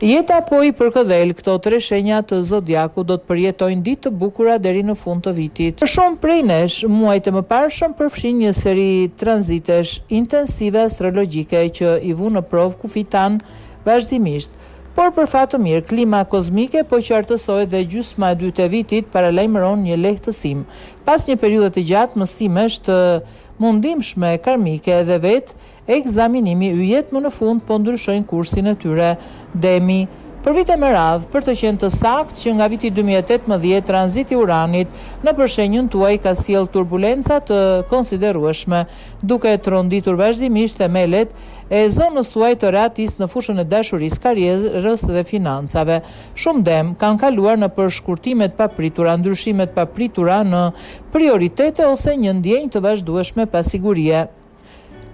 Jeta po I përkëdhel, këto 3 shenja të zodiaku do të përjetojnë ditë të bukura deri në fund të vitit. Për shumë prej nesh, muajt e mëparshëm përfshin një seri tranzitesh intensive astrologjike që I vu në provë kufitan vazhdimisht. Por për fat të mirë, klima kozmike po qartësohet dhe gjysma e dytë e vitit paralajmëron një lehtësim. Pas një periudhe të gjatë mësimesh të mundimshme karmike dhe vetë, ekzaminimi yjet më në fund po ndryshojnë kursin e tyre. Demi, për vite me radhë, për të qenë të saktë që nga viti 2018 tranziti Uranit në përshenjën tuaj ka sjellë turbulenca të konsiderueshme, duke tronditur vazhdimisht themelet e zonës tuaj të ratis në fushën e dashurisë, karrierës dhe financave. Shumë dem kanë kaluar në përshkurtimet papritura, ndryshimet papritura në prioritete ose një ndjenjë të vazhdueshme pasigurie.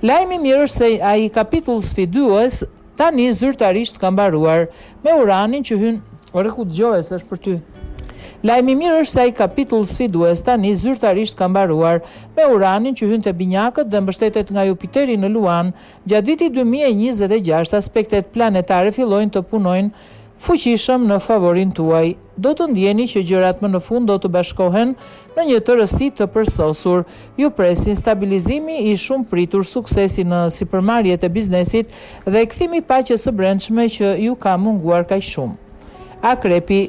Lajmi mirë është se ai kapitull sfidues tani zyrtarisht ka mbaruar me Uranin që hyn. Ore ku dëgjohet se është për ty. Lajmi mirë është se ai kapitull sfidues tani zyrtarisht ka mbaruar me Uranin që hyn te binjakët dhe mbështetet nga Jupiteri në Luan. Gjatë vitit 2026 aspektet planetare fillojnë të punojnë fuqishëm në favorin tuaj. Do të ndjeni që gjërat më në fund do të bashkohen në një tërësi të përsosur. Ju presin stabilizimi I shumë pritur, suksesi në sipërmarrjet e biznesit dhe kthimi I paqes së brendshme që ju ka munguar kaq shumë. Akrepi,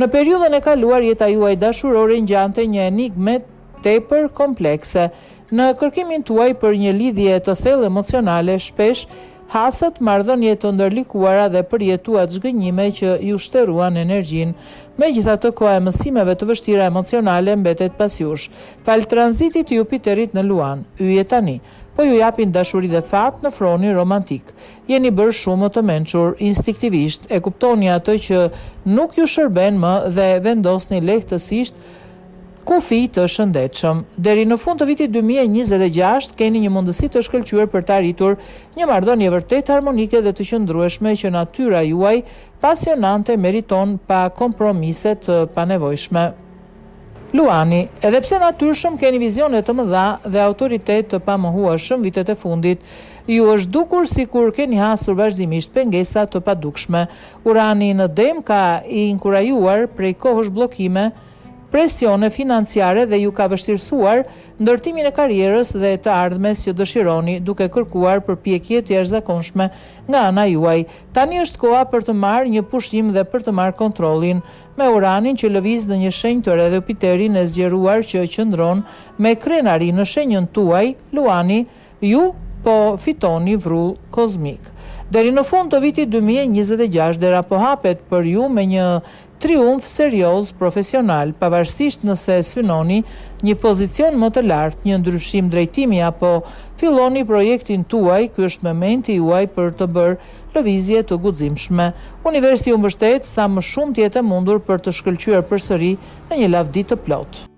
në periudhën e kaluar jeta juaj dashurore ngjante një enigme tepër komplekse. Në kërkimin tuaj për një lidhje të thellë emocionale, shpesh hasët marrëdhënie të ndërlikuara dhe përjetuat zhgënjime që ju shtëruan energjinë. Megjithatë, koha e mësimeve të vështira emocionale mbetet pas jush. Fal tranzitit të Jupiterit në Luan, yje tani, po ju japin dashuri dhe fat në fronin romantik. Jeni bërë shumë të mençur, instinktivisht, e kuptoni atë që nuk ju shërben më dhe vendosni lehtësisht kufi të shëndetshëm. Deri në fund të vitit 2026 keni një mundësi të shkëlqyer për të arritur një marrëdhënie vërtet harmonike dhe të qëndrueshme që natyra juaj pasionante meriton pa kompromise të panevojshme. Luani, edhe pse natyrshëm keni vizione të mëdha dhe autoritet të pamohueshëm vitet e fundit, ju është dukur sikur keni hasur vazhdimisht pengesa të padukshme. Urani në Dem ka I inkurajuar prej kohësh bllokime, presione financiare dhe ju ka vështirësuar ndërtimin e karrierës dhe të ardhmes që dëshironi, duke kërkuar përpjekje të jashtëzakonshme nga ana juaj. Tani është koha për të marrë një pushim dhe për të marrë kontrollin. Me Uranin që lëviz në një shenjë të re dhe Jupiterin e zgjeruar që qëndron me krenari në shenjën tuaj, Luani, ju po fitoni vrull kozmik. Deri në fund të vitit 2026 dera po hapet për ju me një triumf serioz profesional, pavarësisht nëse synoni një pozicion më të lartë, një ndryshim drejtimi apo filloni projektin tuaj, ky është momenti juaj për të bërë lëvizje të guximshme. Universi ju mbështet sa më shumë të jetë mundur për të shkëlqyer përsëri në një lavdi të plotë.